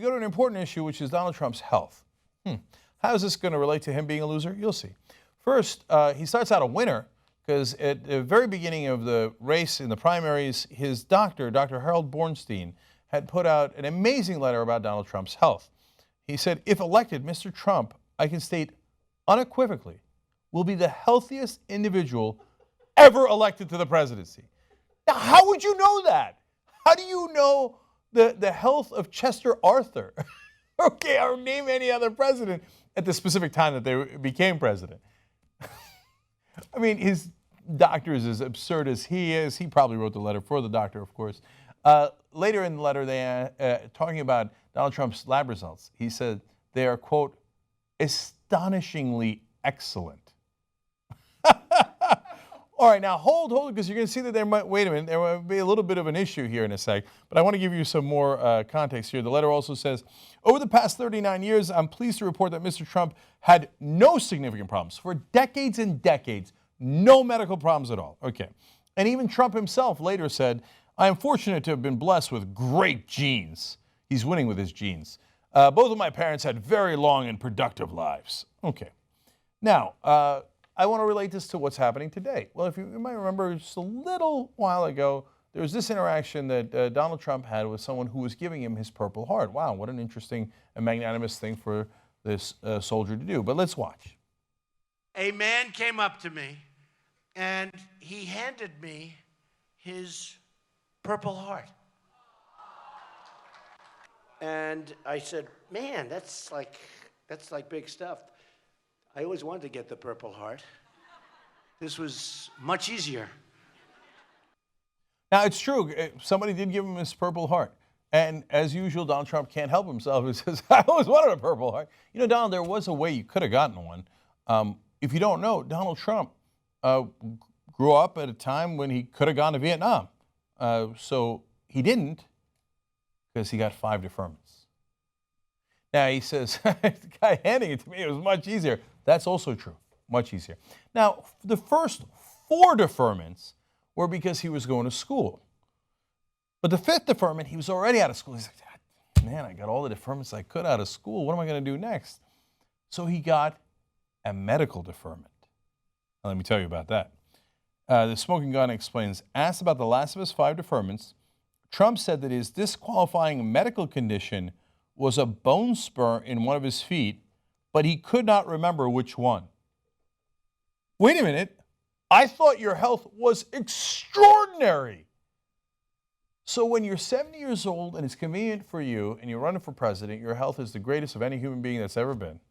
we go to an important issue, which is Donald Trump's health. How is this going to relate to him being a loser? You'll see. First, he starts out a winner because at the very beginning of the race in the primaries, his doctor, Dr. Harold Bornstein, had put out an amazing letter about Donald Trump's health. He said, if elected, Mr. Trump, I can state unequivocally, will be the healthiest individual ever elected to the presidency. Now, how would you know that? How do you know the health of Chester Arthur? Okay, or name any other president at the specific time that they became president. I mean, his doctor is as absurd as he is. He probably wrote the letter for the doctor, of course. Later in the letter, they talking about Donald Trump's lab results. He said they are, quote, astonishingly excellent. All right, now hold, because you're going to see that there might be a little bit of an issue here in a sec, but I want to give you some more context here. The letter also says, over the past 39 years, I'm pleased to report that Mr. Trump had no significant problems. For decades and decades, no medical problems at all. Okay. And even Trump himself later said, I am fortunate to have been blessed with great genes. He's winning with his genes. Both of my parents had very long and productive lives. Okay. Now, I want to relate this to what's happening today. Well, if you might remember just a little while ago, there was this interaction that Donald Trump had with someone who was giving him his Purple Heart. Wow, what an interesting and magnanimous thing for this soldier to do. But let's watch. A man came up to me and he handed me his Purple Heart. And I said, man, that's like big stuff. I always wanted to get the Purple Heart. This was much easier. Now, it's true. Somebody did give him his Purple Heart. And as usual, Donald Trump can't help himself. He says, I always wanted a Purple Heart. You know, Donald, there was a way you could have gotten one. If you don't know, Donald Trump grew up at a time when he could have gone to Vietnam. So he didn't because he got 5 deferments. Now, he says, the guy handing it to me, it was much easier. That's also true, much easier. Now, the first 4 deferments were because he was going to school. But the 5th deferment, he was already out of school. He's like, man, I got all the deferments I could out of school. What am I going to do next? So he got a medical deferment. Now, let me tell you about that. The smoking gun explains, asked about the last of his 5 deferments, Trump said that his disqualifying medical condition was a bone spur in one of his feet, but he could not remember which one. Wait a minute. I thought your health was extraordinary. So when you're 70 years old and it's convenient for you and you're running for president, your health is the greatest of any human being that's ever been.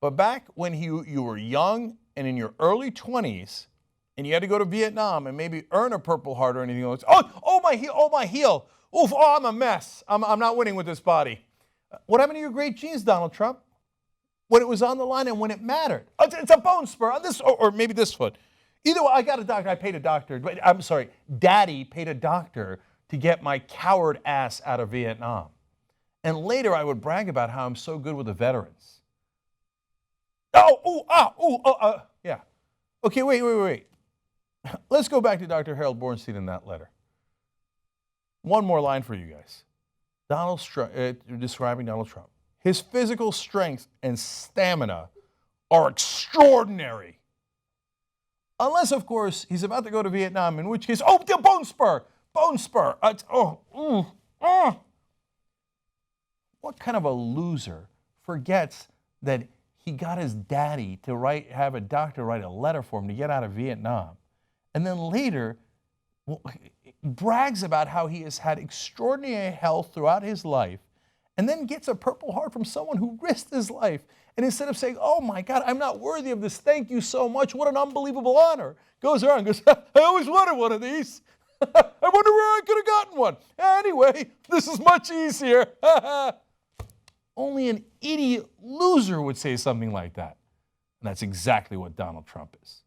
But back when you were young and in your early 20s and you had to go to Vietnam and maybe earn a Purple Heart or anything else, oh my heel, oof, oh, I'm a mess. I'm not winning with this body. What happened to your great genes, Donald Trump? When it was on the line and when it mattered. It's a bone spur on this, or maybe this foot. Either way, I got a doctor, I paid a doctor. I'm sorry, Daddy paid a doctor to get my coward ass out of Vietnam. And later I would brag about how I'm so good with the veterans. Yeah. Okay, wait. Let's go back to Dr. Harold Bornstein in that letter. One more line for you guys. Describing Donald Trump. His physical strength and stamina are extraordinary. Unless, of course, he's about to go to Vietnam, in which case, the bone spur. What kind of a loser forgets that he got his daddy to have a doctor write a letter for him to get out of Vietnam, and then later brags about how he has had extraordinary health throughout his life, and then gets a Purple Heart from someone who risked his life. And instead of saying, oh my God, I'm not worthy of this, thank you so much, what an unbelievable honor, goes around and goes, I always wanted one of these. I wonder where I could have gotten one. Anyway, this is much easier. Only an idiot loser would say something like that. And that's exactly what Donald Trump is.